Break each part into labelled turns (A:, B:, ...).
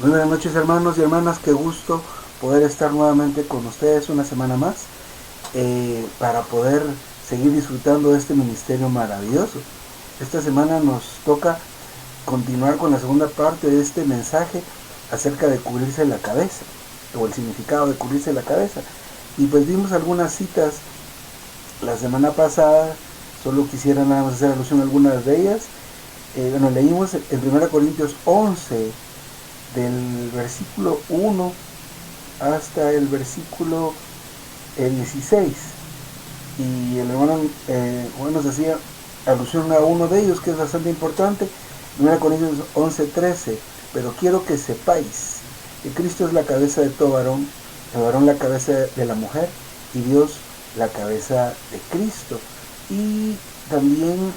A: Muy buenas noches, hermanos y hermanas, qué gusto poder estar nuevamente con ustedes una semana más para poder seguir disfrutando de este ministerio maravilloso. Esta semana nos toca continuar con la segunda parte de este mensaje acerca de cubrirse la cabeza, o el significado de cubrirse la cabeza. Y pues vimos algunas citas la semana pasada, solo quisiera nada más hacer alusión a algunas de ellas. Leímos en 1 Corintios 11, del versículo 1 hasta el versículo 16, y el hermano Juan nos hacía alusión a uno de ellos que es bastante importante. 1 Corintios 11:13: pero quiero que sepáis que Cristo es la cabeza de todo varón, el varón la cabeza de la mujer, y Dios la cabeza de Cristo. Y también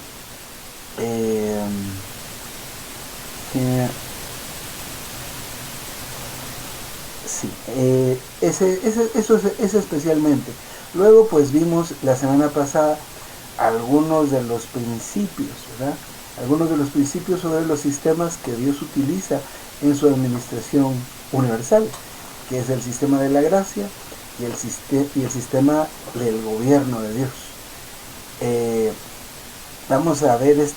A: eso especialmente. Luego pues vimos la semana pasada algunos de los principios, ¿verdad? Algunos de los principios sobre los sistemas que Dios utiliza en su administración universal, que es el sistema de la gracia y el sistema del gobierno de Dios. Vamos a ver en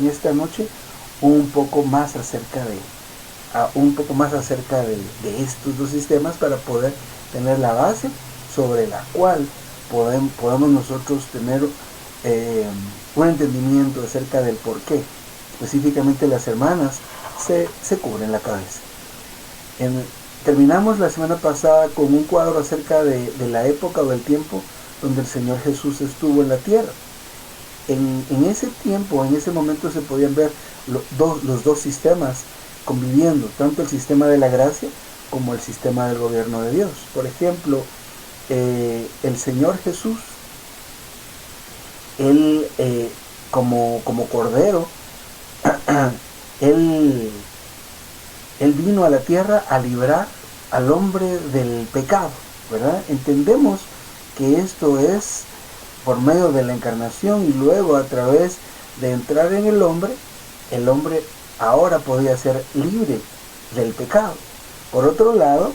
A: esta noche un poco más acerca de estos dos sistemas, para poder tener la base sobre la cual podemos nosotros tener un entendimiento acerca del por qué específicamente las hermanas se cubren la cabeza. Terminamos la semana pasada con un cuadro acerca de la época o del tiempo donde el Señor Jesús estuvo en la tierra. En ese tiempo, en ese momento, se podían ver los dos sistemas conviviendo, tanto el sistema de la gracia como el sistema del gobierno de Dios. Por ejemplo, el Señor Jesús, Él como Cordero, él vino a la tierra a librar al hombre del pecado, ¿verdad? Entendemos que esto es por medio de la encarnación, y luego a través de entrar en el hombre ahora podía ser libre del pecado. Por otro lado,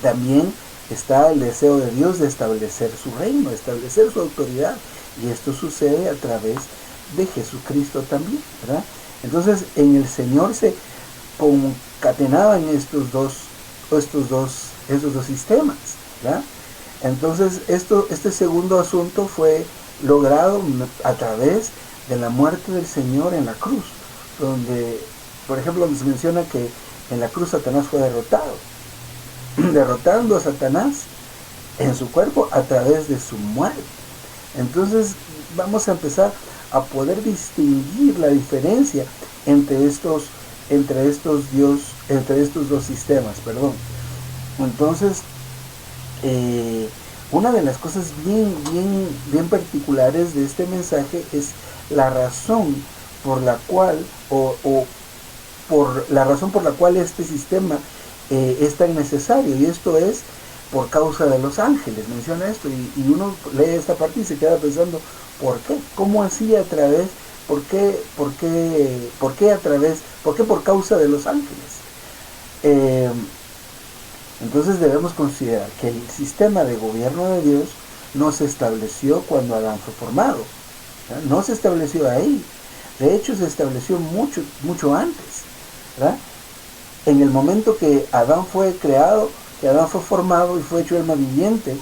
A: también está el deseo de Dios de establecer su reino, de establecer su autoridad, y esto sucede a través de Jesucristo también, ¿verdad? Entonces en el Señor se concatenaban estos dos sistemas, ¿verdad? Entonces este segundo asunto fue logrado a través de la muerte del Señor en la cruz, donde, por ejemplo, nos menciona que en la cruz Satanás fue derrotado, derrotando a Satanás en su cuerpo a través de su muerte. Entonces vamos a empezar a poder distinguir la diferencia entre estos dos sistemas, perdón. Entonces, una de las cosas bien particulares de este mensaje es la razón por la cual este sistema es tan necesario, y esto es por causa de los ángeles. Menciona esto, y uno lee esta parte y se queda pensando, ¿por qué? ¿Cómo así a través? ¿Por qué por causa de los ángeles? Entonces debemos considerar que el sistema de gobierno de Dios no se estableció cuando Adán fue formado, ¿verdad? No se estableció ahí. De hecho, se estableció mucho antes, ¿verdad? En el momento que Adán fue creado, que Adán fue formado y fue hecho alma viviente,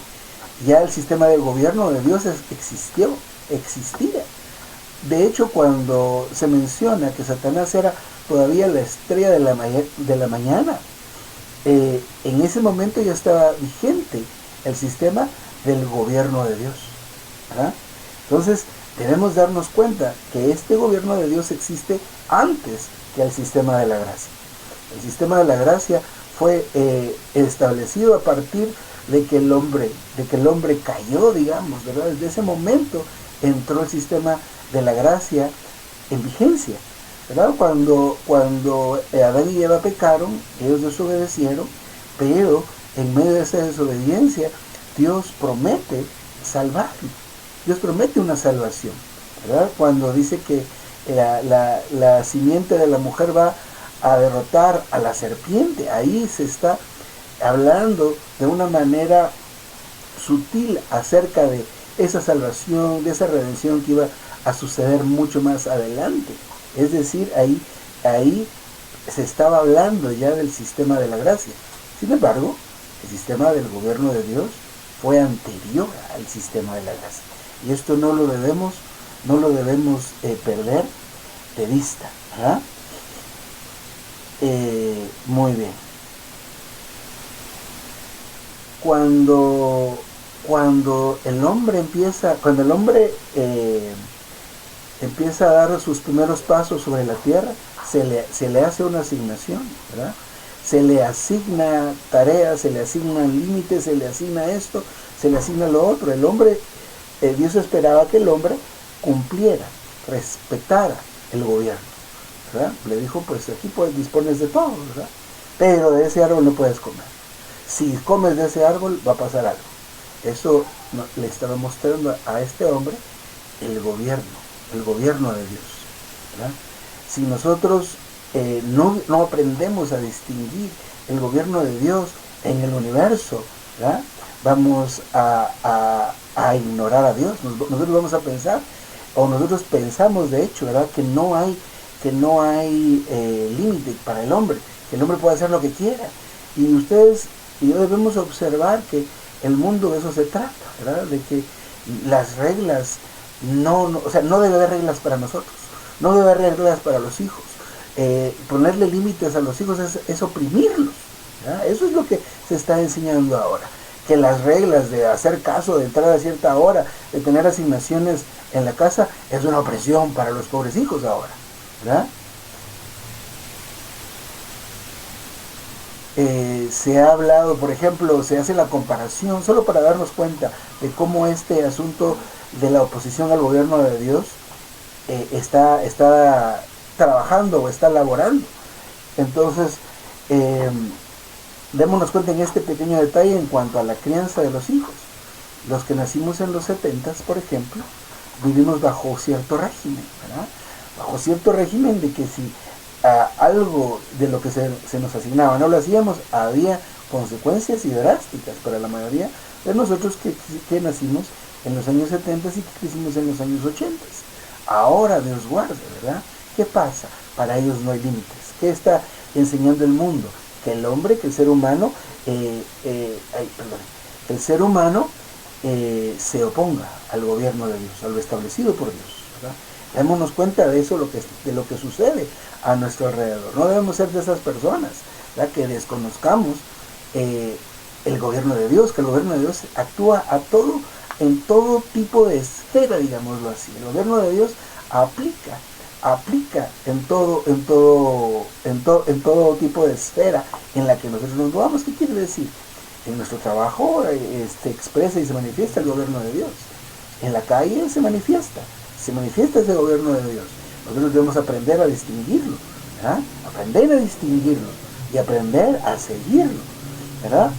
A: ya el sistema de gobierno de Dios existía. De hecho, cuando se menciona que Satanás era todavía la estrella de la mañana, en ese momento ya estaba vigente el sistema del gobierno de Dios, ¿verdad? Entonces debemos darnos cuenta que este gobierno de Dios existe antes que el sistema de la gracia. El sistema de la gracia fue establecido a partir de que el hombre cayó, digamos, ¿verdad? Desde ese momento entró el sistema de la gracia en vigencia, ¿verdad? Cuando Adán y Eva pecaron, ellos desobedecieron, pero en medio de esa desobediencia Dios promete salvarlos. Dios promete una salvación, ¿verdad? Cuando dice que la simiente de la mujer va a derrotar a la serpiente. Ahí se está hablando de una manera sutil acerca de esa salvación, de esa redención que iba a suceder mucho más adelante. Es decir, ahí se estaba hablando ya del sistema de la gracia. Sin embargo, el sistema del gobierno de Dios fue anterior al sistema de la gracia. Y esto no lo debemos perder de vista. Muy bien. Cuando el hombre empieza a dar sus primeros pasos sobre la tierra, se le hace una asignación, ¿verdad? Se le asigna tareas, se le asignan límites, se le asigna esto, se le asigna lo otro. El hombre, Dios esperaba que el hombre cumpliera, respetara el gobierno, ¿verdad? Le dijo, pues aquí dispones de todo, ¿verdad? Pero de ese árbol no puedes comer. Si comes de ese árbol va a pasar algo. Eso le estaba mostrando a este hombre el gobierno de Dios, ¿verdad? Si nosotros no aprendemos a distinguir el gobierno de Dios en el universo, ¿verdad?, vamos a ignorar a Dios. Nosotros vamos a pensar, o nosotros pensamos de hecho, ¿verdad?, que no hay límite para el hombre, que el hombre puede hacer lo que quiera. Y ustedes y yo debemos observar que el mundo de eso se trata, ¿verdad?, de que las reglas no debe haber reglas para nosotros, no debe haber reglas para los hijos. Ponerle límites a los hijos es oprimirlos, ¿verdad? Eso es lo que se está enseñando ahora, que las reglas de hacer caso, de entrar a cierta hora, de tener asignaciones en la casa, es una opresión para los pobres hijos ahora, ¿verdad? Se ha hablado, por ejemplo, se hace la comparación, solo para darnos cuenta de cómo este asunto de la oposición al gobierno de Dios está trabajando o está laborando. Entonces, démonos cuenta en este pequeño detalle en cuanto a la crianza de los hijos. Los que nacimos en los 70s, por ejemplo, vivimos bajo cierto régimen, ¿verdad? Bajo cierto régimen de que si algo de lo que se nos asignaba no lo hacíamos, había consecuencias y drásticas para la mayoría de nosotros que nacimos en los años 70 y que crecimos en los años 80. Ahora Dios guarde, ¿verdad? ¿Qué pasa? Para ellos no hay límites. ¿Qué está enseñando el mundo? Que el hombre, que el ser humano, se oponga al gobierno de Dios, a lo establecido por Dios, ¿verdad? Démonos cuenta de eso, de lo que sucede a nuestro alrededor. No debemos ser de esas personas, ¿verdad?, que desconozcamos el gobierno de Dios, que el gobierno de Dios actúa en todo tipo de esfera, digámoslo así. El gobierno de Dios aplica en todo tipo de esfera en la que nosotros nos movamos. ¿Qué quiere decir? En nuestro trabajo expresa y se manifiesta el gobierno de Dios. En la calle se manifiesta ese gobierno de Dios. Nosotros debemos aprender a distinguirlo, ¿verdad? Aprender a distinguirlo y aprender a seguirlo, ¿verdad?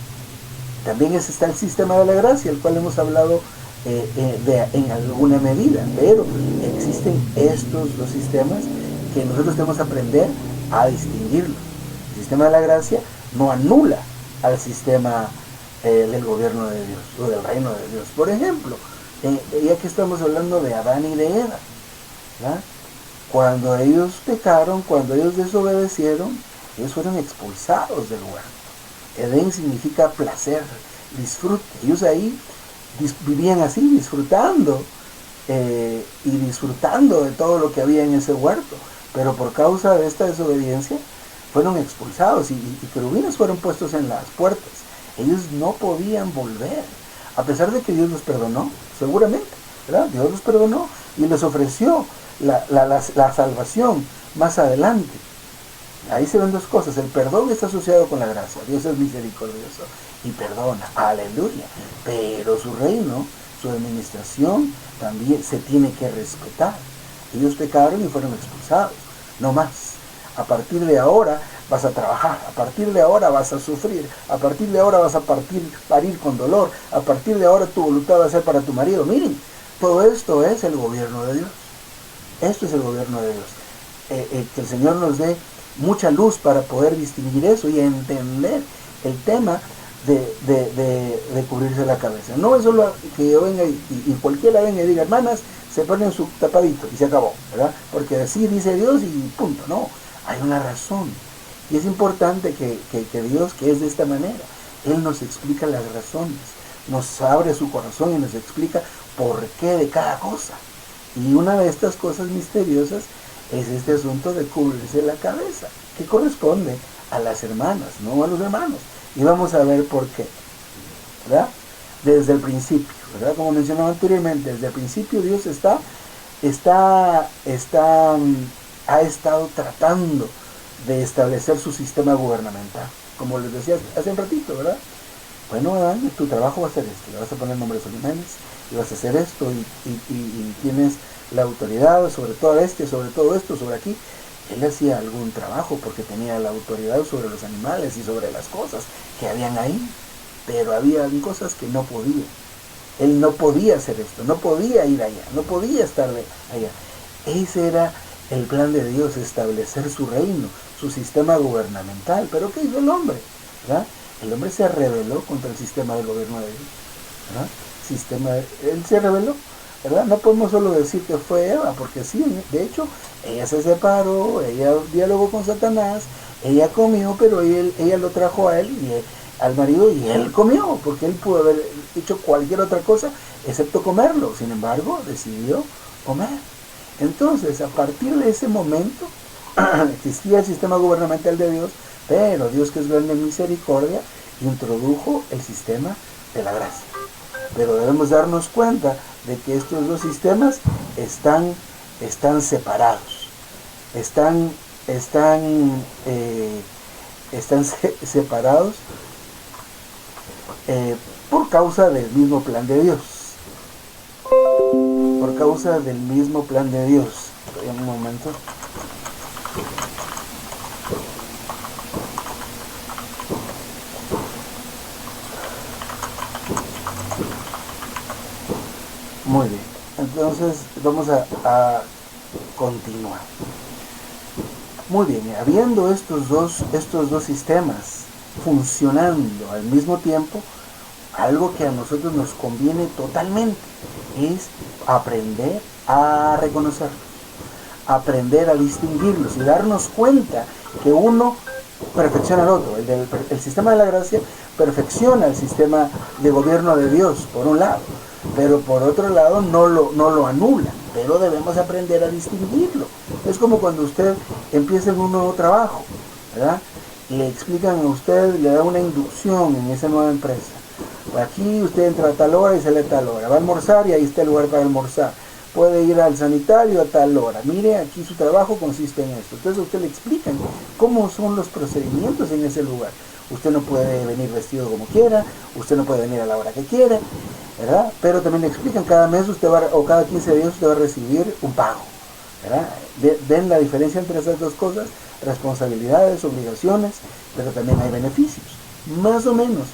A: También está el sistema de la gracia, el cual hemos hablado en alguna medida, pero existen estos dos sistemas que nosotros debemos aprender a distinguirlos. El sistema de la gracia no anula al sistema del gobierno de Dios o del reino de Dios. Por ejemplo, ya que estamos hablando de Adán y de Eva, ¿verdad?, cuando ellos pecaron, cuando ellos desobedecieron, ellos fueron expulsados del huerto. Edén significa placer, disfrute. Ellos ahí vivían así, disfrutando y disfrutando de todo lo que había en ese huerto, pero por causa de esta desobediencia fueron expulsados y querubines fueron puestos en las puertas. Ellos no podían volver, a pesar de que Dios los perdonó, seguramente, ¿verdad? Dios los perdonó y les ofreció la salvación más adelante. Ahí se ven dos cosas. El perdón está asociado con la gracia. Dios es misericordioso y perdona, aleluya, pero su reino, su administración también se tiene que respetar. Ellos pecaron y fueron expulsados, no más. A partir de ahora vas a trabajar, a partir de ahora vas a sufrir, a partir de ahora vas a parir con dolor, a partir de ahora tu voluntad va a ser para tu marido. Miren, todo esto es el gobierno de Dios. Esto es el gobierno de Dios. Que el Señor nos dé mucha luz para poder distinguir eso y entender el tema de cubrirse la cabeza. No es solo que yo venga y cualquiera venga y diga, hermanas, se ponen su tapadito y se acabó, ¿verdad? Porque así dice Dios y punto. No, hay una razón. Y es importante que Dios, que es de esta manera, Él nos explica las razones, nos abre su corazón y nos explica por qué de cada cosa. Y una de estas cosas misteriosas es este asunto de cubrirse la cabeza, que corresponde a las hermanas, no a los hermanos. Y vamos a ver por qué, ¿verdad? Desde el principio, ¿verdad? Como mencionaba anteriormente, desde el principio Dios ha estado tratando de establecer su sistema gubernamental. Como les decía hace un ratito, ¿verdad? Bueno, Adán, tu trabajo va a ser esto, le vas a poner nombres Olimenes, y vas a hacer esto, y tienes la autoridad sobre todo esto, sobre aquí. Él hacía algún trabajo porque tenía la autoridad sobre los animales y sobre las cosas que habían ahí, pero había cosas que no podía. Él no podía hacer esto, no podía ir allá, no podía estar allá. Ese era el plan de Dios, establecer su reino, su sistema gubernamental. Pero ¿qué hizo el hombre? ¿Verdad? El hombre se rebeló contra el sistema del gobierno de Dios. ¿Verdad? Él se rebeló, ¿verdad? No podemos solo decir que fue Eva, porque sí, de hecho, ella se separó, ella dialogó con Satanás, ella comió, pero ella lo trajo a él al marido, y él comió, porque él pudo haber hecho cualquier otra cosa excepto comerlo. Sin embargo, decidió comer. Entonces, a partir de ese momento, existía el sistema gubernamental de Dios, pero Dios, que es grande en misericordia, introdujo el sistema de la gracia. Pero debemos darnos cuenta de que estos dos sistemas están separados, están separados por causa del mismo plan de Dios. Por causa del mismo plan de Dios. En un momento. Muy bien. Entonces vamos a continuar. Muy bien, habiendo estos dos sistemas funcionando al mismo tiempo, algo que a nosotros nos conviene totalmente es aprender a reconocerlos, aprender a distinguirlos y darnos cuenta que uno perfecciona al otro. El sistema de la gracia perfecciona el sistema de gobierno de Dios, por un lado, pero por otro lado no lo anula, pero debemos aprender a distinguirlo. Es como cuando usted empieza en un nuevo trabajo, ¿verdad? Le explican a usted, le da una inducción en esa nueva empresa. Aquí usted entra a tal hora y sale a tal hora, va a almorzar y ahí está el lugar para almorzar, puede ir al sanitario a tal hora, mire, aquí su trabajo consiste en esto. Entonces a usted le explican cómo son los procedimientos en ese lugar. Usted no puede venir vestido como quiera, usted no puede venir a la hora que quiera, ¿verdad? Pero también le explican, cada mes usted o cada 15 días usted va a recibir un pago, ¿verdad? Ven la diferencia entre esas dos cosas: responsabilidades, obligaciones, pero también hay beneficios. Más o menos,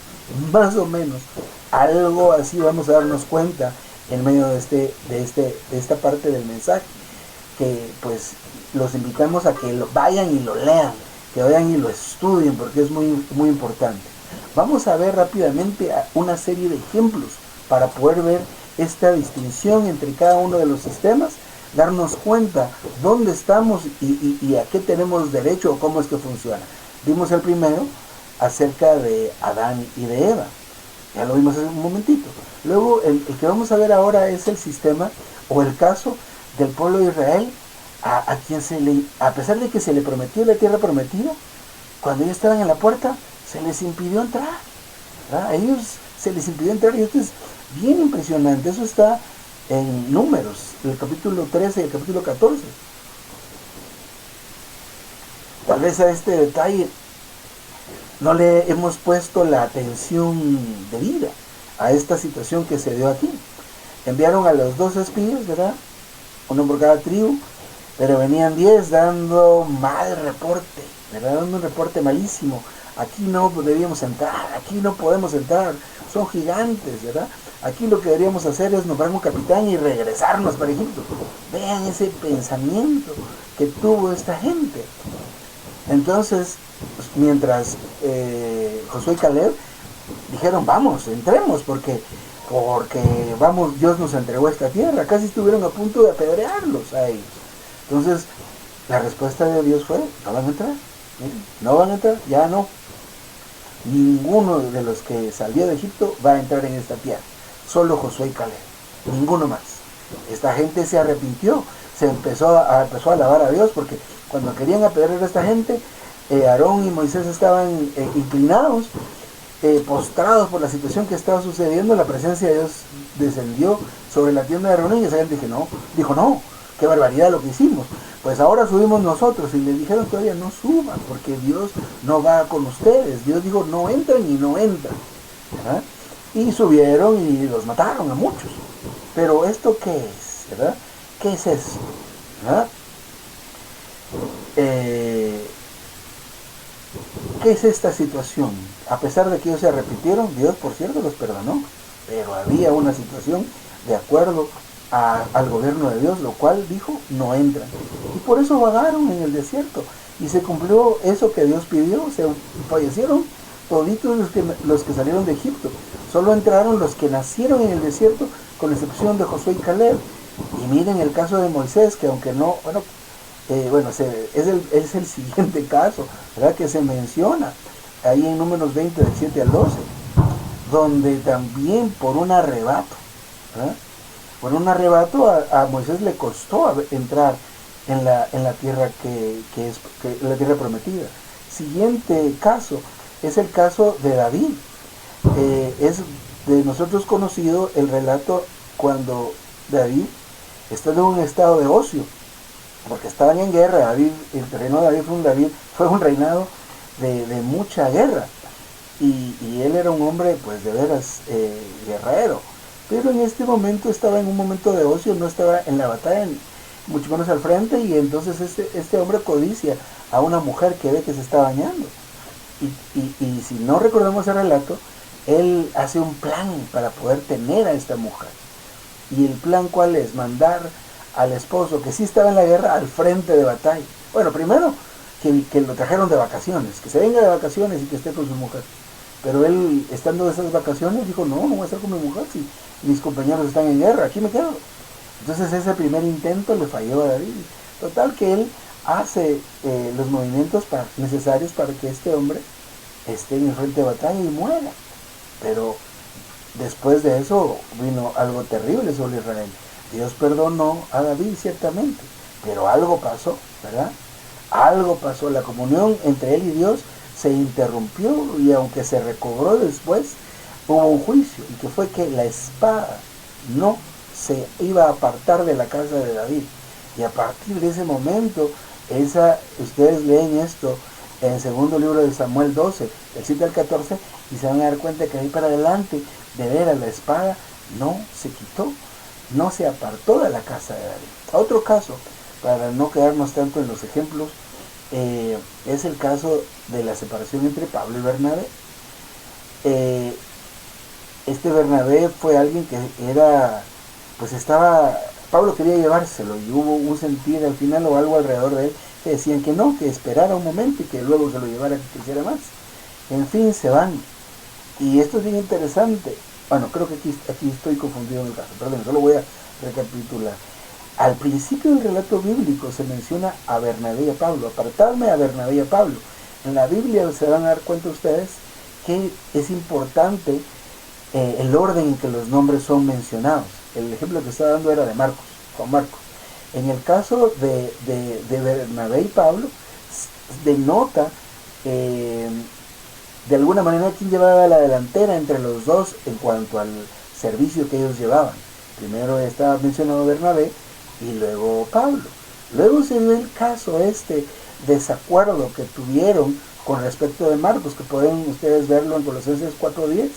A: algo así vamos a darnos cuenta en medio de esta parte del mensaje, que pues los invitamos a que vayan y lo lean, que vayan y lo estudien, porque es muy, muy importante. Vamos a ver rápidamente una serie de ejemplos para poder ver esta distinción entre cada uno de los sistemas, darnos cuenta dónde estamos y a qué tenemos derecho o cómo es que funciona. Vimos el primero acerca de Adán y de Eva, ya lo vimos hace un momentito. Luego el que vamos a ver ahora es el sistema o el caso del pueblo de Israel, a quien a pesar de que se le prometió la tierra prometida, cuando ellos estaban en la puerta se les impidió entrar, ¿verdad? A ellos se les impidió entrar, y esto es bien impresionante. Eso está en Números, el capítulo 13 y el capítulo 14. Tal vez a este detalle no le hemos puesto la atención debida a esta situación que se dio aquí. Enviaron a los 2 espías, ¿verdad? Uno por cada tribu, pero venían 10 dando mal reporte, ¿verdad? Dando un reporte malísimo. Aquí no debíamos entrar, aquí no podemos entrar, son gigantes, ¿verdad? Aquí lo que deberíamos hacer es nombrar un capitán y regresarnos para Egipto. Vean ese pensamiento que tuvo esta gente. Entonces, pues, mientras Josué y Caleb dijeron, vamos, entremos, porque vamos, Dios nos entregó esta tierra, casi estuvieron a punto de apedrearlos a ellos. Entonces, la respuesta de Dios fue, no van a entrar, no van a entrar, ya no. Ninguno de los que salió de Egipto va a entrar en esta tierra, solo Josué y Caleb, ninguno más. Esta gente se arrepintió, empezó a alabar a Dios, porque cuando querían apedrear a esta gente, Aarón y Moisés estaban inclinados, postrados por la situación que estaba sucediendo. La presencia de Dios descendió sobre la tienda de reunión y esa gente dijo no, qué barbaridad lo que hicimos. Pues ahora subimos nosotros, y le dijeron todavía no suban, porque Dios no va con ustedes. Dios dijo no entran y no entran. ¿Verdad? Y subieron y los mataron a muchos. Pero ¿esto qué es? ¿Verdad? ¿Qué es eso? ¿Verdad? ¿Qué es esta situación? A pesar de que ellos se arrepintieron, Dios, por cierto, los perdonó, pero había una situación de acuerdo al gobierno de Dios, lo cual dijo, no entran. Y por eso vagaron en el desierto, y se cumplió eso que Dios pidió. Se fallecieron toditos los que salieron de Egipto. Solo entraron los que nacieron en el desierto, con excepción de Josué y Caleb. Y miren el caso de Moisés, que aunque no, es el siguiente caso, ¿verdad?, que se menciona ahí en Números 20, del 7 al 12, donde también por un arrebato, ¿verdad?, a Moisés le costó entrar en la tierra la tierra prometida. Siguiente caso es el caso de David. Es de nosotros conocido el relato cuando David está en un estado de ocio, porque estaban en guerra. El reino de David fue un reinado de mucha guerra, y él era un hombre pues de veras guerrero, pero en este momento estaba en un momento de ocio, no estaba en la batalla, mucho menos al frente, y entonces este hombre codicia a una mujer que ve que se está bañando, y si no recordamos el relato, él hace un plan para poder tener a esta mujer. ¿Y el plan cuál es? Mandar al esposo, que sí estaba en la guerra, al frente de batalla. Bueno, primero que lo trajeron de vacaciones, que se venga de vacaciones y que esté con su mujer. Pero él, estando de esas vacaciones, dijo, no voy a estar con mi mujer si mis compañeros están en guerra, aquí me quedo. Entonces ese primer intento le falló a David. Total que él hace los movimientos necesarios para que este hombre esté en el frente de batalla y muera. Pero después de eso vino algo terrible sobre Israel. Dios perdonó a David ciertamente, pero algo pasó, ¿verdad? Algo pasó, la comunión entre él y Dios se interrumpió, y aunque se recobró después, hubo un juicio, y que fue que la espada no se iba a apartar de la casa de David. Y a partir de ese momento, ustedes leen esto en el segundo libro de Samuel 12, del 7 al 14, y se van a dar cuenta que ahí para adelante, de veras, la espada no se quitó, no se apartó de la casa de David. Otro caso, para no quedarnos tanto en los ejemplos, es el caso de la separación entre Pablo y Bernabé. Este Bernabé fue alguien que Pablo quería llevárselo, y hubo un sentir al final o algo alrededor de él que decían que no, que esperara un momento y que luego se lo llevara, que quisiera más. En fin, se van. Y esto es bien interesante. Bueno, creo que aquí estoy confundido en el caso, perdón, solo voy a recapitular. Al principio del relato bíblico se menciona a Bernabé y a Pablo, apartarme a Bernabé y a Pablo. En la Biblia se van a dar cuenta ustedes que es importante el orden en que los nombres son mencionados. El ejemplo que estaba dando era de Marcos, Juan Marcos. En el caso de Bernabé y Pablo, denota de alguna manera quién llevaba la delantera entre los dos en cuanto al servicio que ellos llevaban. Primero estaba mencionado Bernabé y luego Pablo. Luego se dio el caso desacuerdo que tuvieron con respecto de Marcos, que pueden ustedes verlo en Colosenses 4:10.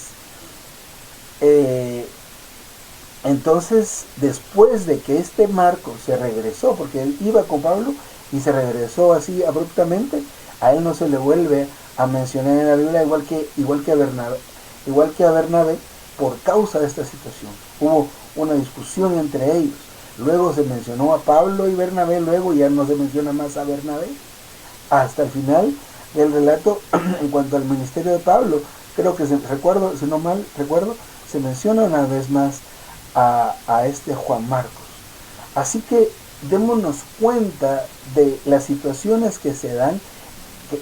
A: Entonces, después de que Marcos se regresó, porque él iba con Pablo y se regresó así abruptamente, a él no se le vuelve a mencionar en la Biblia, igual que a Bernabé, por causa de esta situación. Hubo una discusión entre ellos. Luego se mencionó a Pablo y Bernabé, luego ya no se menciona más a Bernabé. hasta el final del relato. En cuanto al ministerio de Pablo, creo que, si no mal recuerdo, se menciona una vez más a este Juan Marcos. Así que démonos cuenta de las situaciones que se dan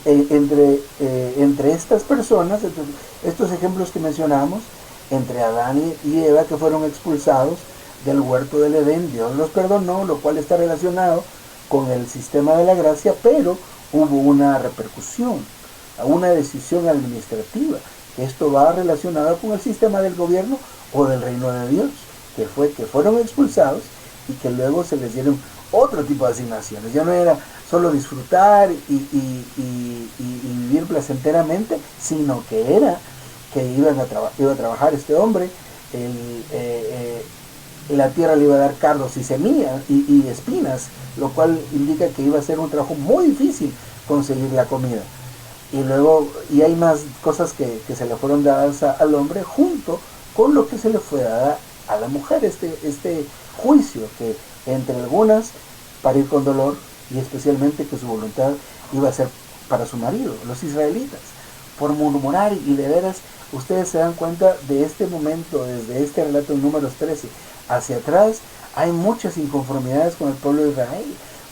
A: entre estas personas, estos ejemplos que mencionamos, entre Adán y Eva, que fueron expulsados del huerto del Edén. Dios los perdonó, lo cual está relacionado con el sistema de la gracia, pero hubo una repercusión, una decisión administrativa. Esto va relacionado con el sistema del gobierno o del reino de Dios, que fueron expulsados y que luego se les dieron otro tipo de asignaciones. Ya no era solo disfrutar y vivir placenteramente, sino que era que iba a trabajar este hombre, la tierra le iba a dar cardos y semillas y espinas, lo cual indica que iba a ser un trabajo muy difícil conseguir la comida. Y luego, y hay más cosas que se le fueron dadas al hombre, junto con lo que se le fue dada a la mujer, este juicio, que entre algunas parir con dolor, y especialmente que su voluntad iba a ser para su marido, los israelitas, por murmurar. Y de veras, ustedes se dan cuenta de este momento, desde este relato en Números 13 hacia atrás, hay muchas inconformidades con el pueblo de Israel.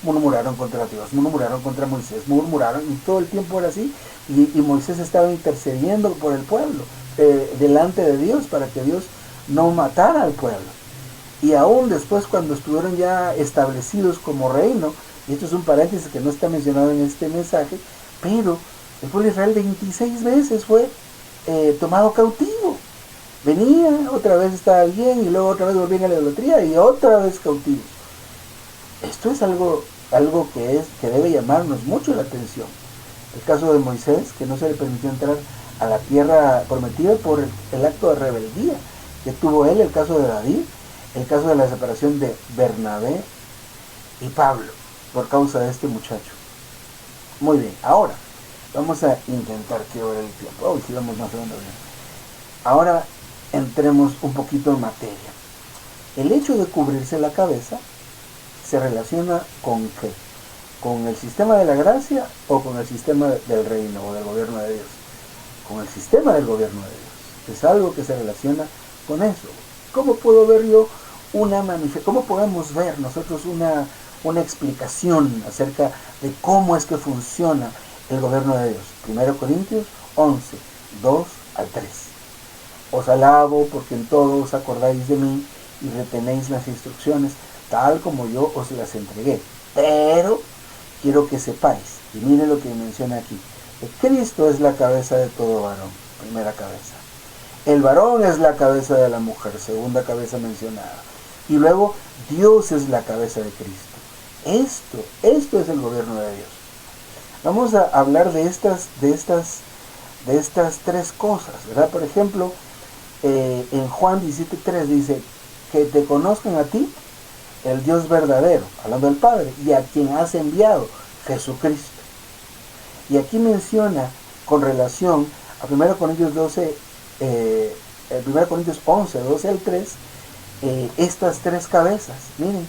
A: Murmuraron contra Dios, murmuraron contra Moisés, murmuraron, y todo el tiempo era así, y Moisés estaba intercediendo por el pueblo, delante de Dios, para que Dios no matara al pueblo. Y aún después, cuando estuvieron ya establecidos como reino, y esto es un paréntesis que no está mencionado en este mensaje, pero el pueblo de Israel 26 veces fue tomado cautivo. Venía, otra vez estaba bien, y luego otra vez volvían a la idolatría, y otra vez cautivos. Esto es algo que debe llamarnos mucho la atención. El caso de Moisés, que no se le permitió entrar a la tierra prometida por el acto de rebeldía que tuvo él. El caso de David, el caso de la separación de Bernabé y Pablo por causa de este muchacho. Muy bien, ahora vamos a intentar que ver el tiempo. Si vamos más o menos bien. Ahora entremos un poquito en materia. El hecho de cubrirse la cabeza se relaciona con ¿qué? ¿Con el sistema de la gracia o con el sistema del reino o del gobierno de Dios? Con el sistema del gobierno de Dios. Es algo que se relaciona con eso. ¿Cómo puedo ver yo cómo podemos ver nosotros una explicación acerca de cómo es que funciona el gobierno de Dios? 1 Corintios 11, 2 al 3. Os alabo porque en todo os acordáis de mí y retenéis las instrucciones tal como yo os las entregué. Pero quiero que sepáis, y miren lo que menciona aquí, que Cristo es la cabeza de todo varón, primera cabeza. El varón es la cabeza de la mujer, segunda cabeza mencionada. Y luego Dios es la cabeza de Cristo. Esto es el gobierno de Dios. Vamos a hablar de estas tres cosas, ¿verdad? Por ejemplo, en Juan 17:3 dice, que te conozcan a ti, el Dios verdadero, hablando del Padre, y a quien has enviado, Jesucristo. Y aquí menciona con relación a 1 Corintios 11, 12 al 3, estas tres cabezas. Miren,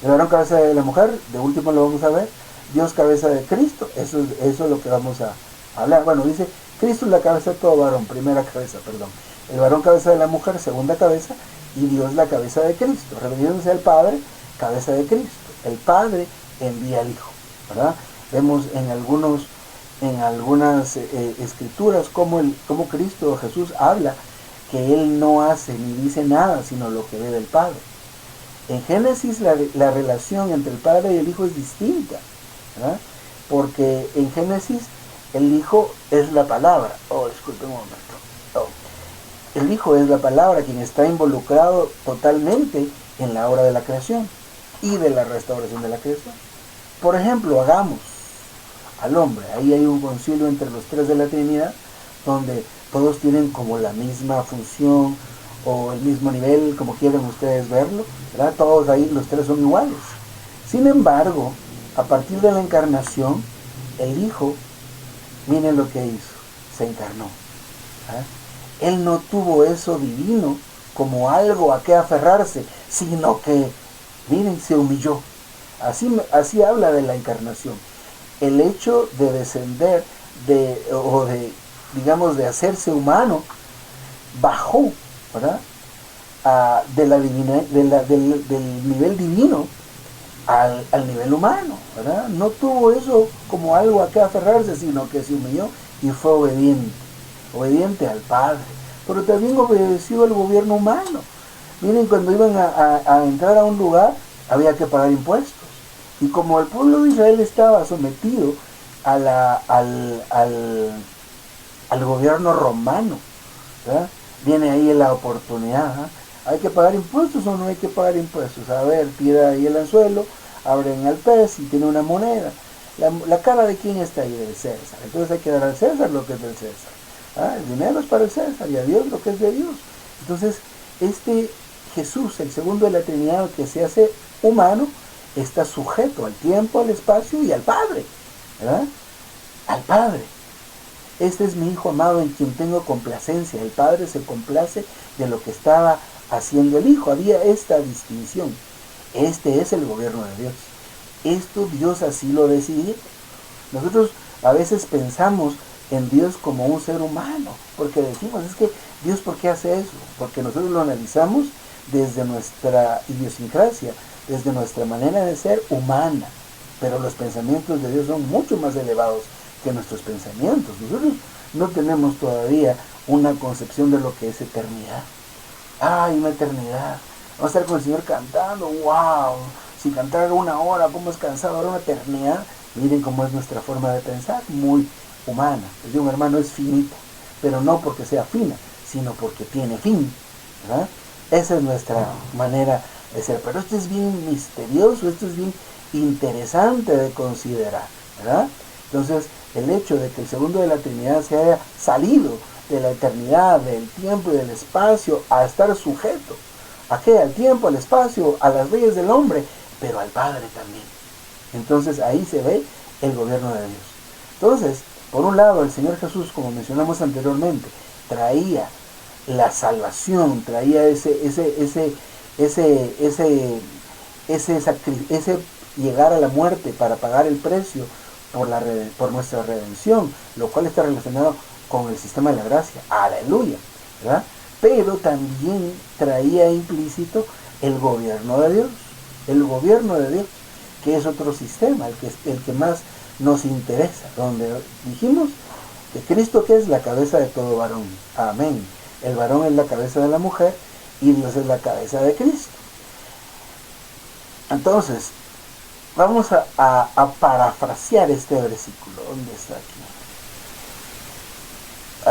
A: el varón cabeza de la mujer, de último lo vamos a ver, Dios cabeza de Cristo, eso es lo que vamos a hablar. Bueno, dice, Cristo es la cabeza de todo varón, primera cabeza, perdón. El varón cabeza de la mujer, segunda cabeza, y Dios la cabeza de Cristo, refiriéndose al Padre, cabeza de Cristo. El Padre envía al Hijo, ¿verdad? Vemos en algunas escrituras cómo Cristo o Jesús habla que Él no hace ni dice nada sino lo que ve del Padre. En Génesis la relación entre el Padre y el Hijo es distinta, ¿verdad? Porque en Génesis el Hijo es la palabra. Disculpe un momento. El Hijo es la palabra quien está involucrado totalmente en la obra de la creación y de la restauración de la creación. Por ejemplo, hagamos al hombre. Ahí hay un concilio entre los tres de la Trinidad, donde todos tienen como la misma función o el mismo nivel, como quieran ustedes verlo, ¿verdad? Todos ahí, los tres son iguales. Sin embargo, a partir de la encarnación, el Hijo, miren lo que hizo, se encarnó, ¿verdad? Él no tuvo eso divino como algo a qué aferrarse, sino que, miren, se humilló. Así habla de la encarnación. el hecho de descender digamos, de hacerse humano, bajó, ¿verdad? Del nivel divino al nivel humano, ¿verdad? No tuvo eso como algo a que aferrarse, sino que se humilló y fue obediente al Padre, pero también obedeció al gobierno humano. Miren, cuando iban a entrar a un lugar, había que pagar impuestos. Y como el pueblo de Israel estaba sometido al gobierno romano, ¿verdad? Viene ahí la oportunidad, ¿eh? ¿Hay que pagar impuestos o no hay que pagar impuestos? A ver, tira ahí el anzuelo, abren el pez y tiene una moneda. La cara de quién está ahí, del César. Entonces hay que dar al César lo que es del César. El dinero es para el César y a Dios lo que es de Dios. Entonces, este Jesús, el segundo de la Trinidad, que se hace humano, está sujeto al tiempo, al espacio y al Padre, ¿verdad? Al Padre. Este es mi Hijo amado en quien tengo complacencia. El Padre se complace de lo que estaba haciendo el Hijo. Había esta distinción. Este es el gobierno de Dios. Esto Dios así lo decidió. Nosotros a veces pensamos en Dios como un ser humano, porque decimos, es que Dios, ¿por qué hace eso? Porque nosotros lo analizamos desde nuestra idiosincrasia, desde nuestra manera de ser humana, pero los pensamientos de Dios son mucho más elevados que nuestros pensamientos. Nosotros no tenemos todavía una concepción de lo que es eternidad. ¡Ay, una eternidad! Vamos a estar con el Señor cantando, ¡wow! Si cantar 1 hora, ¿cómo es cansado? Ahora una eternidad. Miren cómo es nuestra forma de pensar, muy humana. Les digo, hermano, es finita, pero no porque sea fina, sino porque tiene fin, ¿verdad? Esa es nuestra manera de ser. Pero esto es bien misterioso, esto es bien interesante de considerar, ¿verdad? Entonces, el hecho de que el segundo de la Trinidad se haya salido de la eternidad, del tiempo y del espacio, a estar sujeto ¿a qué? Al tiempo, al espacio, a las leyes del hombre, pero al Padre también. Entonces ahí se ve el gobierno de Dios. Entonces, por un lado, el Señor Jesús, como mencionamos anteriormente, traía la salvación, traía ese llegar a la muerte para pagar el precio por nuestra redención, lo cual está relacionado con el sistema de la gracia. Aleluya, ¿verdad? Pero también traía implícito el gobierno de Dios, que es otro sistema, el que más nos interesa, donde dijimos que Cristo, que es la cabeza de todo varón, amén. El varón es la cabeza de la mujer y Dios es la cabeza de Cristo. Entonces, vamos a parafrasear este versículo. ¿Dónde está aquí?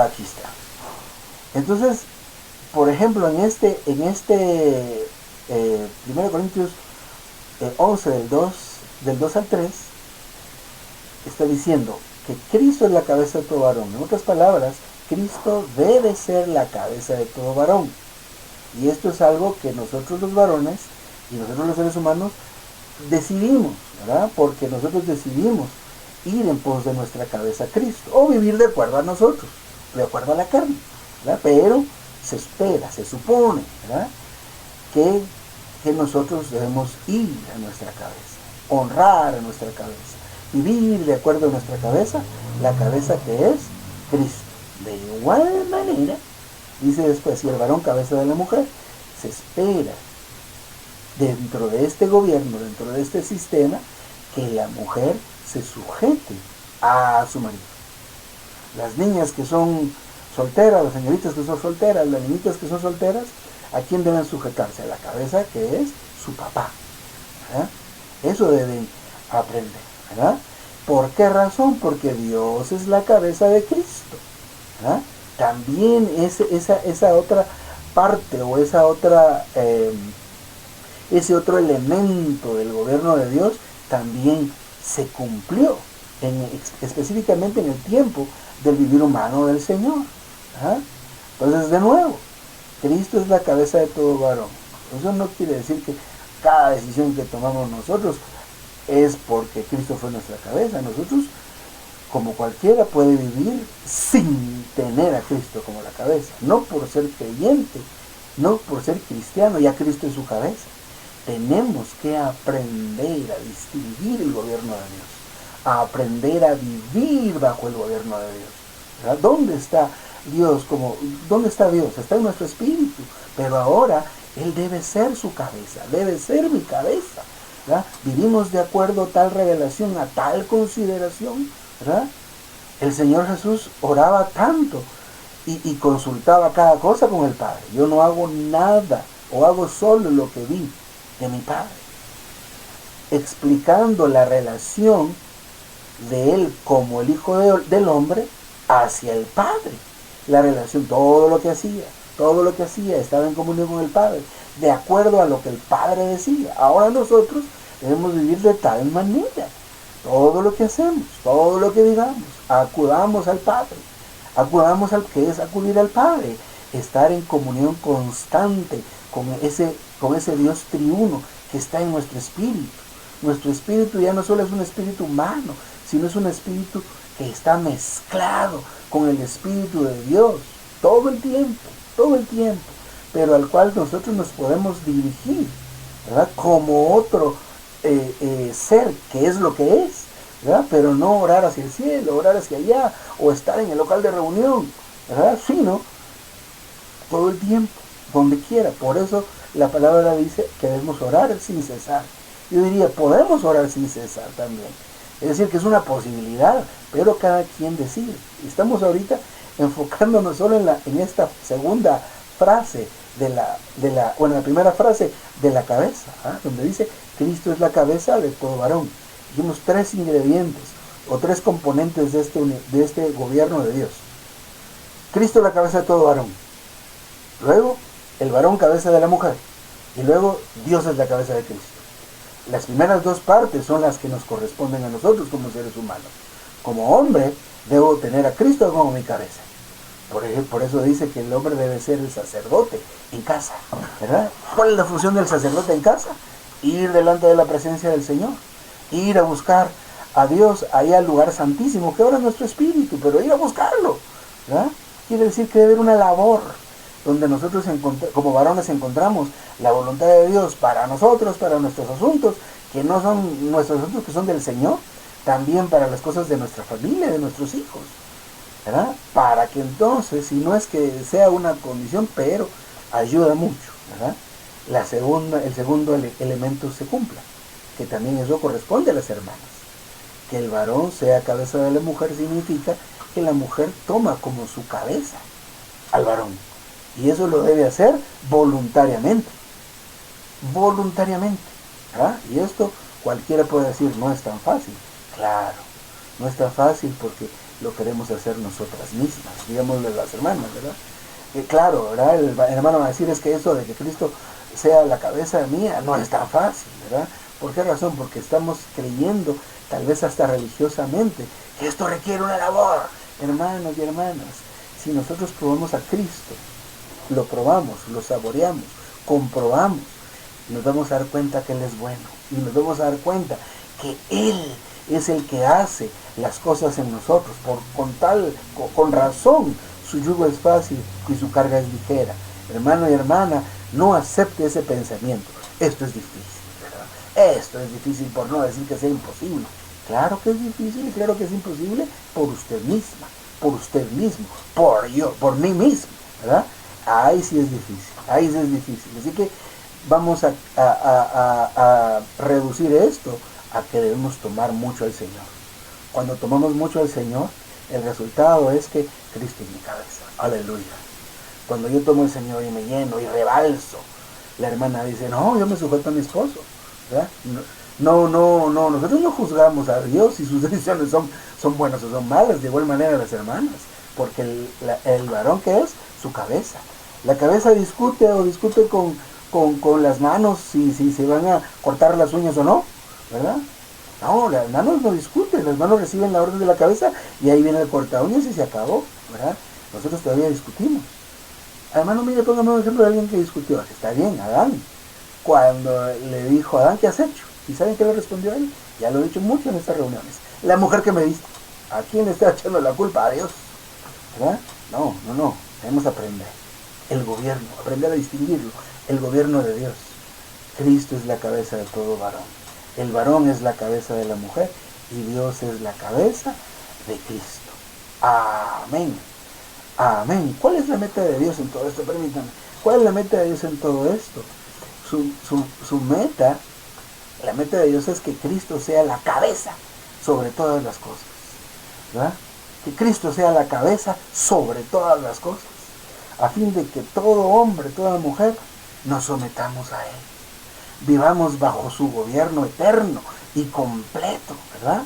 A: Aquí está. Entonces, por ejemplo, en este 1 Corintios 11, del 2 al 3, está diciendo que Cristo es la cabeza de todo varón. En otras palabras, Cristo debe ser la cabeza de todo varón. Y esto es algo que nosotros los varones y nosotros los seres humanos decidimos, ¿verdad? Porque nosotros decidimos ir en pos de nuestra cabeza Cristo, o vivir de acuerdo a nosotros, de acuerdo a la carne, ¿verdad? Pero se espera, se supone, ¿verdad? Que nosotros debemos ir a nuestra cabeza, honrar a nuestra cabeza, vivir de acuerdo a nuestra cabeza, la cabeza que es Cristo. De igual manera, dice después, si el varón cabeza de la mujer, se espera dentro de este gobierno, dentro de este sistema, que la mujer se sujete a su marido. Las niñas que son solteras, las señoritas que son solteras, las niñitas que son solteras, ¿a quién deben sujetarse? A la cabeza que es su papá, ¿verdad? Eso deben aprender, ¿verdad? ¿Por qué razón? Porque Dios es la cabeza de Cristo, ¿verdad? También esa otra parte o ese otro elemento del gobierno de Dios también se cumplió específicamente en el tiempo del vivir humano del Señor, ¿verdad? Entonces, de nuevo, Cristo es la cabeza de todo varón. Eso no quiere decir que cada decisión que tomamos nosotros es porque Cristo fue nuestra cabeza. Nosotros, como cualquiera, puede vivir sin tener a Cristo como la cabeza. No por ser creyente, no por ser cristiano, ya Cristo es su cabeza. Tenemos que aprender a distinguir el gobierno de Dios, a aprender a vivir bajo el gobierno de Dios. ¿Verdad? ¿Dónde está Dios? ¿Dónde está Dios? Está en nuestro espíritu, pero ahora Él debe ser su cabeza, debe ser mi cabeza. ¿Verdad? Vivimos de acuerdo a tal revelación, a tal consideración. ¿Verdad? El Señor Jesús oraba tanto y consultaba cada cosa con el Padre. Yo no hago nada, o hago solo lo que vi de mi Padre. Explicando la relación de Él como el Hijo del Hombre hacia el Padre. La relación, todo lo que hacía estaba en comunión con el Padre, de acuerdo a lo que el Padre decía. Ahora nosotros debemos vivir de tal manera. Todo lo que hacemos, todo lo que digamos, acudamos al Padre. Acudamos al que es acudir al Padre. Estar en comunión constante con ese Dios triuno que está en nuestro espíritu. Nuestro espíritu ya no solo es un espíritu humano, sino es un espíritu que está mezclado con el Espíritu de Dios todo el tiempo, pero al cual nosotros nos podemos dirigir, ¿verdad? Como otro ser, que es lo que es, ¿verdad? Pero no orar hacia el cielo, orar hacia allá, o estar en el local de reunión, ¿verdad? Sino todo el tiempo, donde quiera. Por eso la palabra dice que debemos orar sin cesar. Yo diría, podemos orar sin cesar también. Es decir, que es una posibilidad, pero cada quien decide. Estamos ahorita enfocándonos solo en esta segunda frase la primera frase de la cabeza, donde dice, Cristo es la cabeza de todo varón. Dijimos 3 ingredientes o 3 componentes de este gobierno de Dios. Cristo es la cabeza de todo varón. Luego, el varón cabeza de la mujer. Y luego, Dios es la cabeza de Cristo. Las primeras 2 partes son las que nos corresponden a nosotros como seres humanos. Como hombre, debo tener a Cristo como mi cabeza. Por eso dice que el hombre debe ser el sacerdote en casa, ¿verdad? ¿Cuál es la función del sacerdote en casa? Ir delante de la presencia del Señor. Ir a buscar a Dios allá al lugar santísimo, que ahora es nuestro espíritu, pero ir a buscarlo, ¿verdad? Quiere decir que debe haber una labor donde nosotros como varones encontramos la voluntad de Dios para nosotros, para nuestros asuntos, que no son nuestros asuntos, que son del Señor, también para las cosas de nuestra familia, de nuestros hijos, ¿verdad? Para que entonces, si no es que sea una condición, pero ayuda mucho, ¿verdad? El segundo elemento se cumpla, que también eso corresponde a las hermanas. Que el varón sea cabeza de la mujer significa que la mujer toma como su cabeza al varón. Y eso lo debe hacer voluntariamente. Voluntariamente, ¿verdad? Y esto cualquiera puede decir, no es tan fácil. Claro, no es tan fácil porque lo queremos hacer nosotras mismas, digámosle a las hermanas, ¿verdad? Claro, ¿verdad? El hermano va a decir, es que eso de que Cristo sea la cabeza mía no es tan fácil, ¿verdad? ¿Por qué razón? Porque estamos creyendo, tal vez hasta religiosamente, que esto requiere una labor. Hermanos y hermanas, si nosotros probamos a Cristo, lo probamos, lo saboreamos, comprobamos, nos vamos a dar cuenta que Él es bueno, y nos vamos a dar cuenta que Él es el que hace las cosas en nosotros. Con razón, su yugo es fácil y su carga es ligera. Hermano y hermana, no acepte ese pensamiento. Esto es difícil, ¿verdad? Esto es difícil, por no decir que sea imposible. Claro que es difícil y claro que es imposible por usted misma, por usted mismo, por mí mismo, ¿verdad? Ahí sí es difícil. Así que vamos a reducir esto a que debemos tomar mucho al Señor. Cuando tomamos mucho al Señor, el resultado es que Cristo es mi cabeza. Aleluya. Cuando yo tomo al Señor y me lleno y rebalso, la hermana dice, no, yo me sujeto a mi esposo, ¿verdad? No, nosotros no juzgamos a Dios si sus decisiones son buenas o son malas, de igual manera las hermanas, porque el varón que es su cabeza. La cabeza discute con las manos si se van a cortar las uñas o no, ¿verdad? No, las manos no discuten, las manos reciben la orden de la cabeza y ahí viene el corta uñas y se acabó, ¿verdad? Nosotros todavía discutimos. Hermano, mire, póngame un ejemplo de alguien que discutió. Está bien, Adán. Cuando le dijo, Adán, ¿qué has hecho? ¿Y saben qué le respondió él? Ya lo he dicho mucho en estas reuniones. La mujer que me diste. ¿A quién le está echando la culpa? A Dios, ¿verdad? No. Debemos aprender. El gobierno, aprender a distinguirlo. El gobierno de Dios. Cristo es la cabeza de todo varón. El varón es la cabeza de la mujer y Dios es la cabeza de Cristo. Amén. Amén. ¿Cuál es la meta de Dios en todo esto? Permítanme. ¿Cuál es la meta de Dios en todo esto? Su meta, la meta de Dios es que Cristo sea la cabeza sobre todas las cosas, ¿verdad? Que Cristo sea la cabeza sobre todas las cosas, a fin de que todo hombre, toda mujer, nos sometamos a Él. Vivamos bajo su gobierno eterno y completo, ¿verdad?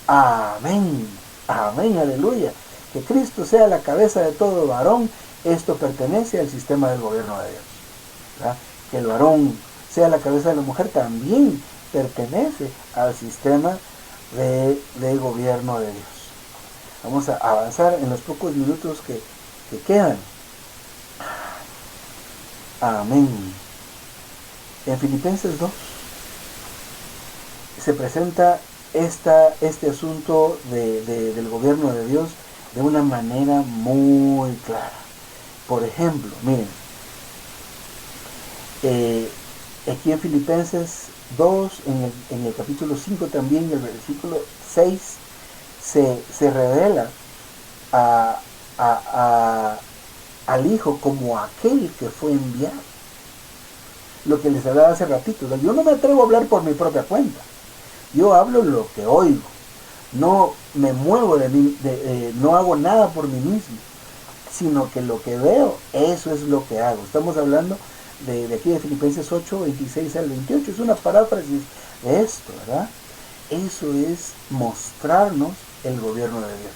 A: Amén. Amén, aleluya. Que Cristo sea la cabeza de todo varón, esto pertenece al sistema del gobierno de Dios, ¿verdad? Que el varón sea la cabeza de la mujer también pertenece al sistema de gobierno de Dios. Vamos a avanzar en los pocos minutos que quedan. Amén. En Filipenses 2 se presenta este asunto del gobierno de Dios de una manera muy clara. Por ejemplo, miren, aquí en Filipenses 2, en el capítulo 5 también, el versículo 6, se revela al Hijo como aquel que fue enviado. Lo que les hablaba hace ratito. Yo no me atrevo a hablar por mi propia cuenta. Yo hablo lo que oigo. No me muevo de mí, no hago nada por mí mismo, sino que lo que veo, eso es lo que hago. Estamos hablando de aquí de Filipenses 8, 26 al 28. Es una paráfrasis de esto, ¿verdad? Eso es mostrarnos el gobierno de Dios.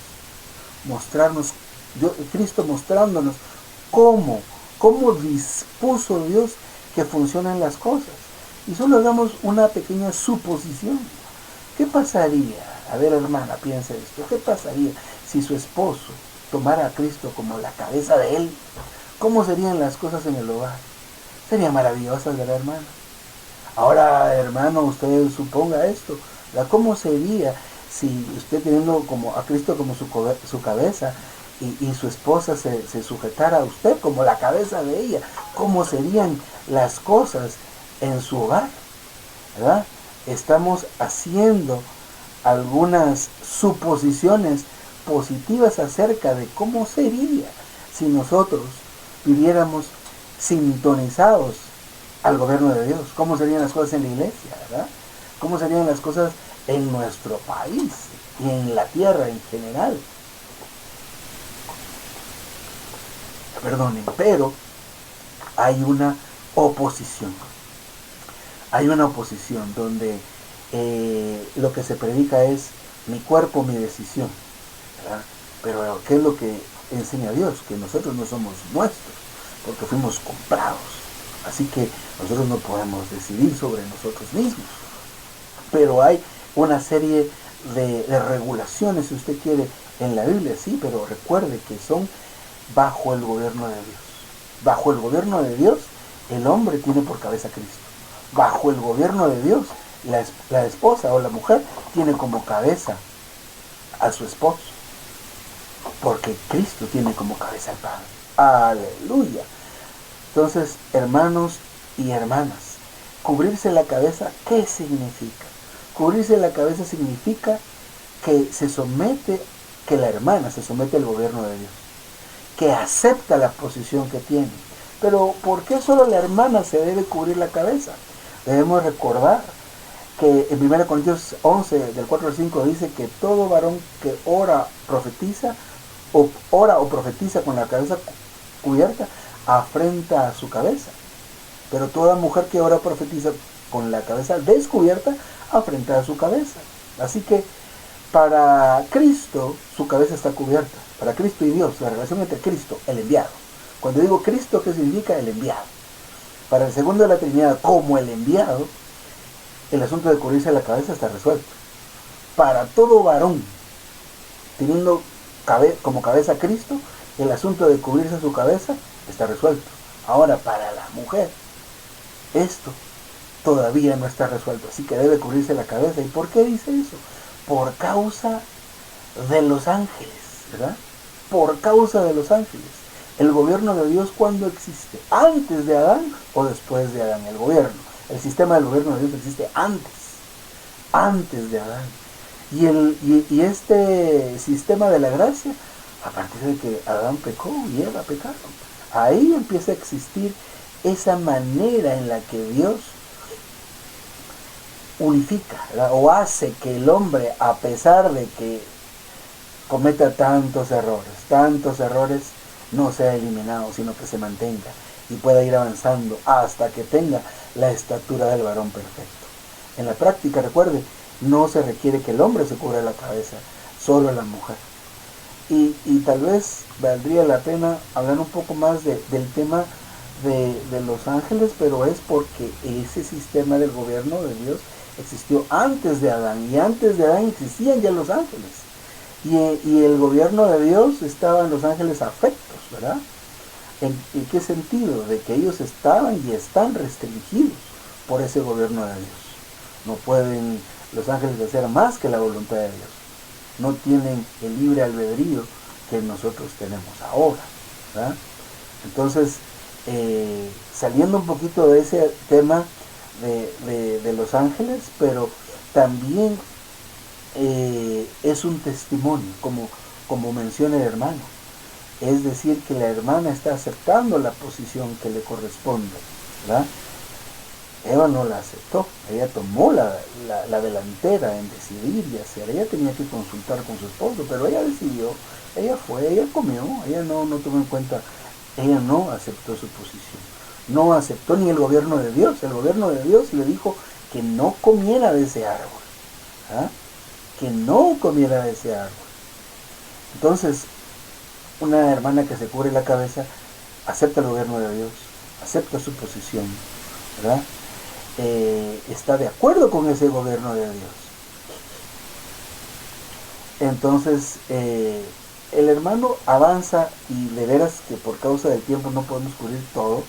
A: Mostrarnos, Cristo mostrándonos cómo dispuso Dios que funcionan las cosas. Y solo hagamos una pequeña suposición. ¿Qué pasaría? A ver, hermana, piensa esto. ¿Qué pasaría si su esposo tomara a Cristo como la cabeza de él? ¿Cómo serían las cosas en el hogar? Sería maravillosa, ¿verdad, hermano? Ahora, hermano, usted suponga esto. ¿Cómo sería si usted teniendo como a Cristo como su cabeza y su esposa se sujetara a usted como la cabeza de ella? ¿Cómo serían las cosas en su hogar? ¿Verdad? Estamos haciendo algunas suposiciones positivas acerca de cómo sería si nosotros viviéramos sintonizados al gobierno de Dios. ¿Cómo serían las cosas en la iglesia, verdad? ¿Cómo serían las cosas en nuestro país y en la tierra en general? Perdonen, pero hay una oposición. Hay una oposición donde lo que se predica es mi cuerpo, mi decisión, ¿verdad? Pero ¿qué es lo que enseña Dios? Que nosotros no somos nuestros, porque fuimos comprados. Así que nosotros no podemos decidir sobre nosotros mismos. Pero hay una serie de regulaciones, si usted quiere, en la Biblia, sí, pero recuerde que son bajo el gobierno de Dios. Bajo el gobierno de Dios, el hombre tiene por cabeza a Cristo. Bajo el gobierno de Dios, la esposa o la mujer tiene como cabeza a su esposo, porque Cristo tiene como cabeza al Padre. Aleluya. Entonces, hermanos y hermanas, cubrirse la cabeza, ¿qué significa? Cubrirse la cabeza significa que la hermana se somete al gobierno de Dios, que acepta la posición que tiene. Pero ¿por qué solo la hermana se debe cubrir la cabeza? Debemos recordar que en 1 Corintios 11, del 4 al 5, dice que todo varón que ora o profetiza con la cabeza cubierta, afrenta a su cabeza. Pero toda mujer que ora o profetiza con la cabeza descubierta, afrenta a su cabeza. Así que para Cristo, su cabeza está cubierta. Para Cristo y Dios, la relación entre Cristo, el enviado. Cuando digo Cristo, ¿qué significa? El enviado. Para el segundo de la Trinidad, como el enviado, el asunto de cubrirse la cabeza está resuelto. Para todo varón, teniendo como cabeza a Cristo, el asunto de cubrirse su cabeza está resuelto. Ahora, para la mujer, esto todavía no está resuelto, así que debe cubrirse la cabeza. ¿Y por qué dice eso? Por causa de los ángeles, ¿verdad? Por causa de los ángeles. El gobierno de Dios, ¿cuándo existe? ¿Antes de Adán o después de Adán? El sistema del gobierno de Dios existe antes de Adán. Y este sistema de la gracia, a partir de que Adán pecó y Eva pecaron, ahí empieza a existir esa manera en la que Dios unifica, ¿verdad? O hace que el hombre, a pesar de que cometa tantos errores, no sea eliminado, sino que se mantenga y pueda ir avanzando hasta que tenga la estatura del varón perfecto. En la práctica, recuerde, no se requiere que el hombre se cubra la cabeza, solo la mujer. Y tal vez valdría la pena hablar un poco más del tema de los ángeles, pero es porque ese sistema del gobierno de Dios existió antes de Adán, y antes de Adán existían ya los ángeles. Y el gobierno de Dios estaba en los ángeles afectos, ¿verdad? ¿En qué sentido? De que ellos estaban y están restringidos por ese gobierno de Dios. No pueden los ángeles hacer más que la voluntad de Dios. No tienen el libre albedrío que nosotros tenemos ahora, ¿verdad? Entonces, saliendo un poquito de ese tema de los ángeles, pero también es un testimonio, como menciona el hermano. Es decir, que la hermana está aceptando la posición que le corresponde, ¿verdad? Eva no la aceptó, ella tomó la delantera en decidir y hacer. Ella tenía que consultar con su esposo, pero ella decidió, ella fue, ella comió, ella no tomó en cuenta, ella no aceptó su posición, no aceptó ni el gobierno de Dios. El gobierno de Dios le dijo que no comiera de ese árbol, ¿ah? Que no comiera de ese árbol. Entonces, una hermana que se cubre la cabeza acepta el gobierno de Dios, acepta su posición, ¿verdad? Está de acuerdo con ese gobierno de Dios. Entonces, el hermano avanza, y de veras que por causa del tiempo no podemos cubrir todo,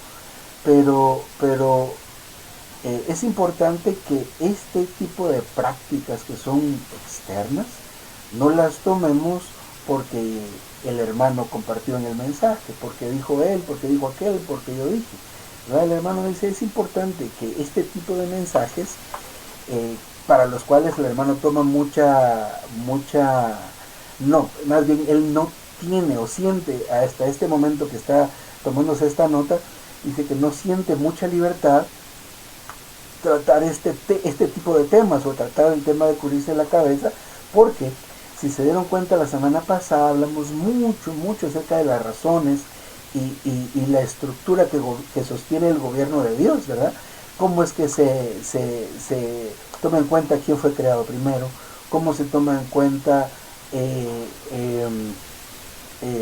A: pero es importante que este tipo de prácticas que son externas no las tomemos porque el hermano compartió en el mensaje, porque dijo él, porque dijo aquel, porque yo dije. ¿Verdad? El hermano dice, es importante que este tipo de mensajes, para los cuales el hermano toma no, más bien él no tiene o siente hasta este momento que está tomándose esta nota, dice que no siente mucha libertad tratar este tipo de temas, o tratar el tema de cubrirse la cabeza, porque si se dieron cuenta, la semana pasada hablamos mucho acerca de las razones y la estructura que sostiene el gobierno de Dios, ¿verdad? Cómo es que se toma en cuenta quién fue creado primero, cómo se toma en cuenta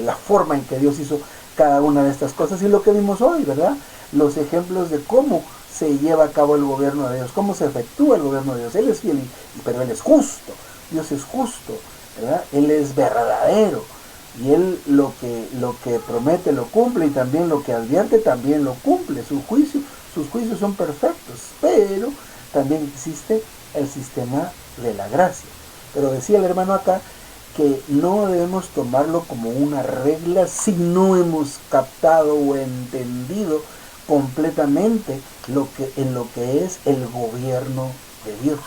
A: la forma en que Dios hizo cada una de estas cosas, y lo que vimos hoy, ¿verdad? Los ejemplos de cómo se lleva a cabo el gobierno de Dios, cómo se efectúa el gobierno de Dios. Él es fiel, pero Él es justo. Dios es justo, ¿verdad? Él es verdadero, y Él lo que promete lo cumple, y también lo que advierte también lo cumple. Sus juicios son perfectos, pero también existe el sistema de la gracia. Pero decía el hermano acá que no debemos tomarlo como una regla si no hemos captado o entendido completamente en lo que es el gobierno de Dios,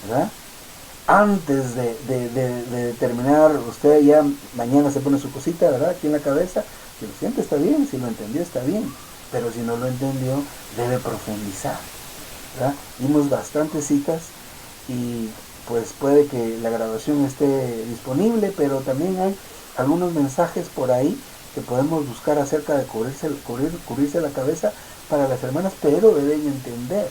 A: ¿verdad? Antes de terminar, usted ya mañana se pone su cosita, ¿verdad?, aquí en la cabeza. Si lo siente está bien, si lo entendió está bien, pero si no lo entendió debe profundizar, ¿verdad? Dimos bastantes citas, y pues puede que la grabación esté disponible, pero también hay algunos mensajes por ahí que podemos buscar acerca de cubrirse la cabeza para las hermanas, pero deben entender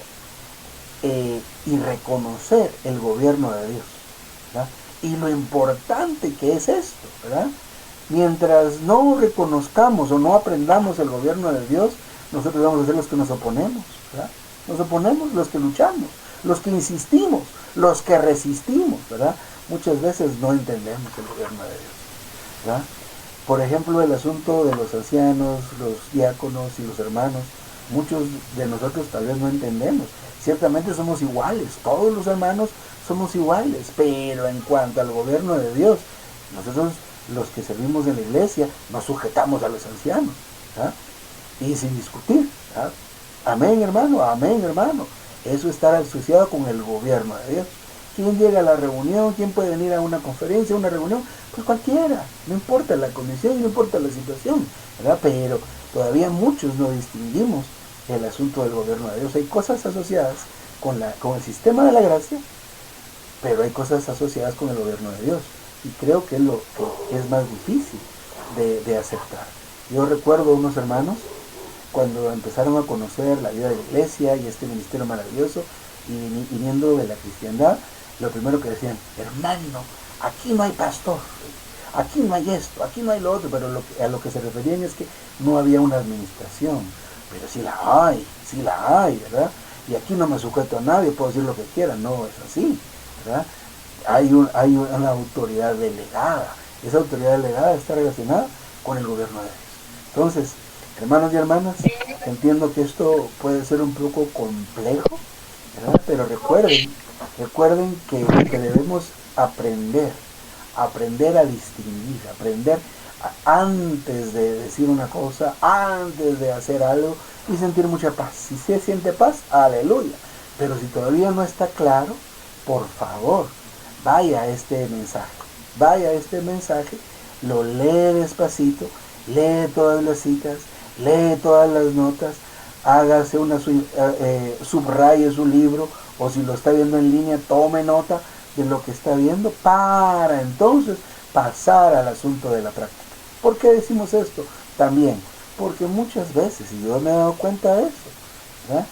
A: y reconocer el gobierno de Dios, ¿verdad? Y lo importante que es esto, ¿verdad? Mientras no reconozcamos o no aprendamos el gobierno de Dios, nosotros vamos a ser los que nos oponemos, ¿verdad? Nos oponemos, los que luchamos, los que insistimos, los que resistimos, ¿verdad? Muchas veces no entendemos el gobierno de Dios, ¿verdad? Por ejemplo, el asunto de los ancianos, los diáconos y los hermanos, muchos de nosotros tal vez no entendemos. Ciertamente somos iguales, todos los hermanos somos iguales, pero en cuanto al gobierno de Dios, nosotros los que servimos en la iglesia nos sujetamos a los ancianos, ¿verdad? Y sin discutir, ¿verdad? Amén, hermano, amén, hermano. Eso es estar asociado con el gobierno de Dios. ¿Quién llega a la reunión? ¿Quién puede venir a una conferencia, a una reunión? Pues cualquiera, no importa la condición, no importa la situación, ¿verdad? Pero todavía muchos no distinguimos el asunto del gobierno de Dios. Hay cosas asociadas con el sistema de la gracia, pero hay cosas asociadas con el gobierno de Dios. Y creo que es lo que es más difícil de aceptar. Yo recuerdo unos hermanos cuando empezaron a conocer la vida de la iglesia y este ministerio maravilloso y viniendo de la cristiandad, lo primero que decían, hermano, aquí no hay pastor, aquí no hay esto, aquí no hay lo otro, pero a lo que se referían es que no había una administración, pero sí la hay, ¿verdad? Y aquí no me sujeto a nadie, puedo decir lo que quiera, no es así, ¿verdad? Hay una autoridad delegada, esa autoridad delegada está relacionada con el gobierno de Dios. Entonces, hermanos y hermanas, entiendo que esto puede ser un poco complejo, ¿verdad? Pero recuerden que debemos aprender a distinguir, antes de decir una cosa, antes de hacer algo y sentir mucha paz. Si se siente paz, aleluya. Pero si todavía no está claro, por favor, vaya a este mensaje, lo lee despacito, lee todas las citas, lee todas las notas, hágase subraye su libro, o si lo está viendo en línea, tome nota de lo que está viendo para entonces pasar al asunto de la práctica. ¿Por qué decimos esto? También porque muchas veces, y yo me he dado cuenta de eso, ¿verdad?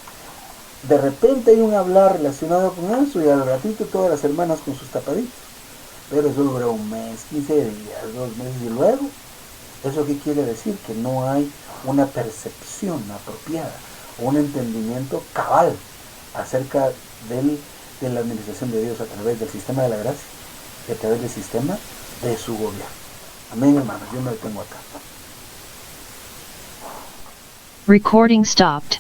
A: De repente hay un hablar relacionado con eso y al ratito todas las hermanas con sus tapaditos. Pero eso dura un mes, 15 días, 2 meses y luego, ¿eso qué quiere decir? Que no hay una percepción apropiada, un entendimiento cabal acerca de la administración de Dios a través del sistema de la gracia y a través del sistema de su gobierno. Amén, hermanos, yo me detengo acá.
B: Recording stopped.